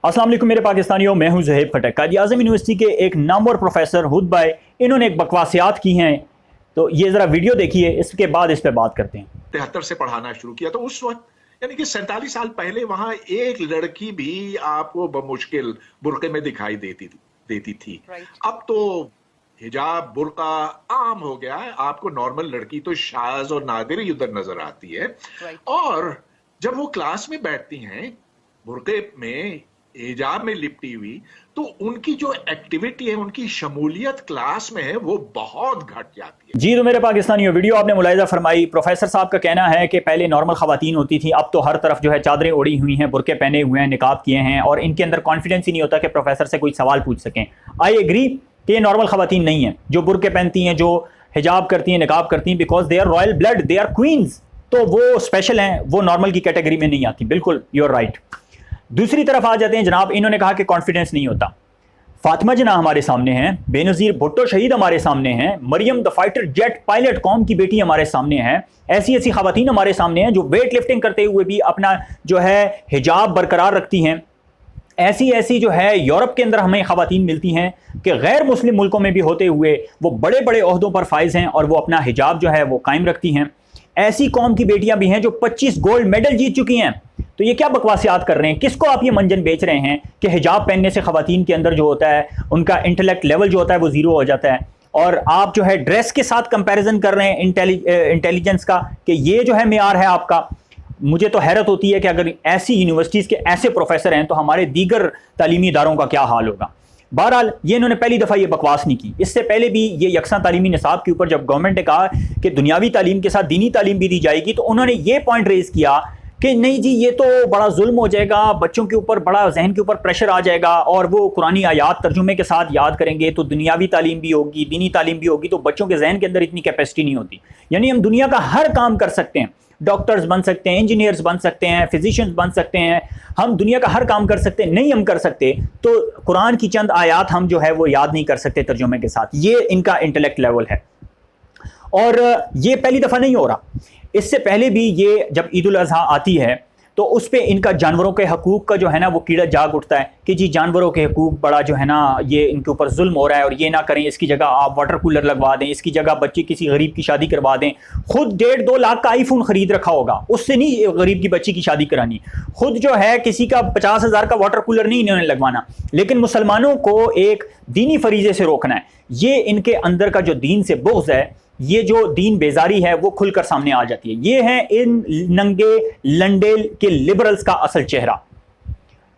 अस्सलाम वालेकुम मेरे पाकिस्तानियों, मैं हूं ज़ुहैब खटक। कायद आज़म यूनिवर्सिटी के एक नामवर प्रोफेसर हुद भाई, इन्होंने एक बकवासियात की हैं, तो ये ज़रा वीडियो देखिए, इसके बाद इस पर बात करते हैं। 73 से पढ़ाना शुरू किया तो उस वक्त यानी कि 47 साल पहले वहां एक लड़की भी आपको बमुश्किल बुर्के में दिखाई देती थी। अब तो हिजाब बुर्का आम हो गया है। आपको नॉर्मल लड़की तो शाज और नादिर ही उधर नजर आती है। और जब वो क्लास में बैठती हैं बुर्के में हिजाब में लिपटी हुई, तो उनकी जो एक्टिविटी है, उनकी शमूलियत क्लास में है, वो बहुत घट जाती है। जी तो मेरे पाकिस्तानियों, वीडियो आपने मुलाहिजा फरमाई। प्रोफेसर साहब का कहना है कि पहले नॉर्मल खवातीन होती थी, अब तो हर तरफ जो है चादरें ओढ़ी हुई हैं, बुरके पहने हुए हैं, निकाब किए हैं, और इनके अंदर कॉन्फिडेंस ही नहीं होता कि प्रोफेसर से कोई सवाल पूछ सकें। आई एग्री कि ये नॉर्मल खवातीन नहीं है जो बुरके पहनती हैं, जो हिजाब करती हैं, निकाब करती हैं, because they are royal blood, they are queens. तो वो स्पेशल हैं, वो नॉर्मल की कैटेगरी में नहीं आती। बिल्कुल, यू आर राइट। दूसरी तरफ आ जाते हैं जनाब, इन्होंने कहा कि कॉन्फिडेंस नहीं होता। फातिमा जना हमारे सामने हैं, बेनज़ीर भुट्टो शहीद हमारे सामने हैं, Maryam the fighter jet pilot कौम की बेटी हमारे सामने हैं, ऐसी ऐसी खवातीन हमारे सामने हैं जो वेट लिफ्टिंग करते हुए भी अपना जो है हिजाब बरकरार रखती हैं। ऐसी ऐसी जो है यूरोप के अंदर हमें खवातीन मिलती हैं कि गैर मुस्लिम मुल्कों में भी होते हुए वो बड़े बड़े ओहदों पर फाइज हैं और वो अपना हिजाब जो है वो कायम रखती हैं। ऐसी कौम की बेटियां भी हैं जो 25 गोल्ड मेडल जीत चुकी हैं। तो ये क्या बकवासियात कर रहे हैं? किसको आप ये मंजन बेच रहे हैं कि हिजाब पहनने से खवातीन के अंदर जो होता है उनका इंटेलेक्ट लेवल जो होता है वो ज़ीरो हो जाता है, और आप जो है ड्रेस के साथ कंपैरिजन कर रहे हैं इंटेलिजेंस का कि ये जो है मेयार है आपका। मुझे तो हैरत होती है कि अगर ऐसी यूनिवर्सिटीज़ के ऐसे प्रोफेसर हैं तो हमारे दीगर तालीमी इदारों का क्या हाल होगा। बहरहाल ये इन्होंने पहली दफ़ा ये बकवास नहीं की, इससे पहले भी ये यकसा तालीमी निसाब के ऊपर जब गवर्नमेंट ने कहा कि दुनियावी तालीम के साथ दीनी तालीम भी दी जाएगी, तो उन्होंने ये पॉइंट रेज़ किया कि नहीं जी, ये तो बड़ा जुल्म हो जाएगा, बच्चों के ऊपर बड़ा जहन के ऊपर प्रेशर आ जाएगा, और वो कुरानी आयात तर्जुमे के साथ याद करेंगे तो दुनियावी तालीम भी होगी, दीनी तालीम भी होगी, तो बच्चों के जहन के अंदर इतनी कैपेसिटी नहीं होती। यानी हम दुनिया का हर काम कर सकते हैं, डॉक्टर्स बन सकते हैं, इंजीनियर्स बन सकते हैं, फिजिशियंस बन सकते हैं, हम दुनिया का हर काम कर सकते हैं। नहीं हम कर सकते तो कुरान की चंद आयात हम जो है वो याद नहीं कर सकते तर्जुमे के साथ। ये इनका इंटेलेक्ट लेवल है, और ये पहली दफ़ा नहीं हो रहा। इससे पहले भी ये जब ईद उल अज़हा आती है तो उस पर इनका जानवरों के हकूक़ का जो है ना वो कीड़ा जाग उठता है कि जी जानवरों के हकूक़ बड़ा जो है ना ये इनके ऊपर जुल्म हो रहा है, और ये ना करें, इसकी जगह आप वाटर कूलर लगवा दें, इसकी जगह बच्चे किसी गरीब की शादी करवा दें। खुद 1.5-2 लाख का आईफोन ख़रीद रखा होगा, उससे नहीं गरीब की बच्ची की शादी करानी। खुद जो है किसी का 50,000 का वाटर कूलर नहीं इन्होंने लगवाना, लेकिन मुसलमानों को एक दीनी फरीज़े से रोकना है। ये इनके अंदर का जो दीन से बुग़्ज़ है, ये जो दीन बेजारी है वो खुलकर सामने आ जाती है। ये है इन नंगे लंडेल के लिबरल्स का असल चेहरा।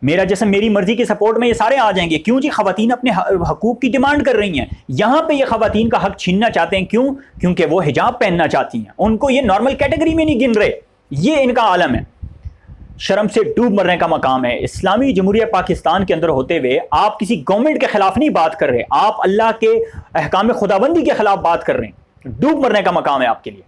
मेरा जिस्म मेरी मर्जी की सपोर्ट में ये सारे आ जाएंगे। क्यों जी? खवातीन अपने हकूक़ की डिमांड कर रही हैं, यहाँ पे ये खवातीन का हक छीनना चाहते हैं। क्यों? क्योंकि वो हिजाब पहनना चाहती हैं, उनको ये नॉर्मल कैटेगरी में नहीं गिन रहे। ये इनका आलम है, शर्म से डूब मरने का मकाम है। इस्लामी जमहूरिया पाकिस्तान के अंदर होते हुए आप किसी गवर्नमेंट के खिलाफ नहीं बात कर रहे, आप अल्लाह के अहकाम खुदाबंदी के खिलाफ बात कर रहे हैं। डूब मरने का मकाम है आपके लिए।